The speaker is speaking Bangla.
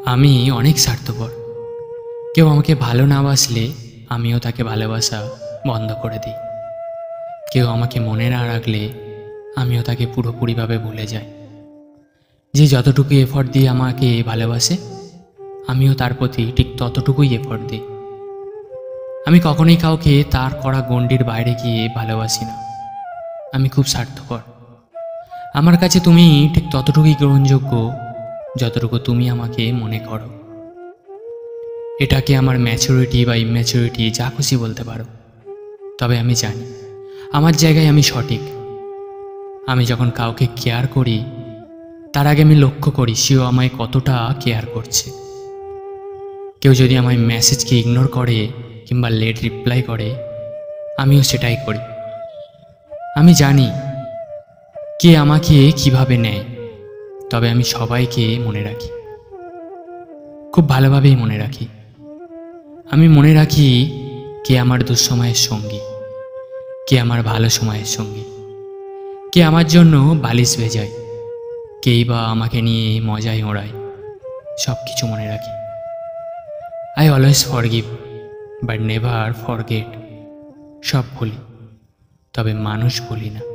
আমি অনেক স্বার্থপর। কেউ আমাকে ভালো না বাসলে আমিও তাকে ভালোবাসা বন্ধ করে দিই। কেউ আমাকে মনে না রাখলে আমিও তাকে পুরোপুরিভাবে ভুলে যাই। যে যতটুকু এফর্ট দিয়ে আমাকে ভালোবাসে আমিও তার প্রতি ঠিক ততটুকুই এফর্ট দিই। আমি কখনোই কাউকে তার করা গণ্ডির বাইরে গিয়ে ভালোবাসি না। আমি খুব স্বার্থপর। আমার কাছে তুমি ঠিক ততটুকুই গ্রহণযোগ্য যতটুকু তুমি আমাকে মনে করো। এটাকে আমার ম্যাচুরিটি বা ইম্যাচুরিটি যা খুশি বলতে পারো, তবে আমি জানি আমার জায়গায় আমি সঠিক। আমি যখন কাউকে কেয়ার করি তার আগে আমি লক্ষ্য করি সেও আমায় কতটা কেয়ার করছে। কেউ যদি আমার মেসেজকে ইগনোর করে কিংবা লেট রিপ্লাই করে আমিও সেটাই করি। আমি জানি কে আমাকে কিভাবে নেয়, তবে আমি সবাইকে মনে রাখি, খুব ভালোভাবেই মনে রাখি। আমি মনে রাখি কে আমার দুঃসময়ের সঙ্গী, কে আমার ভালো সময়ের সঙ্গী, কে আমার জন্য বালিশ ভেজায়, কেই বা আমাকে নিয়ে মজায় ওড়ায়। সব কিছু মনে রাখি। I always forgive but never forget. সব ভুলি, তবে মানুষ ভুলি না।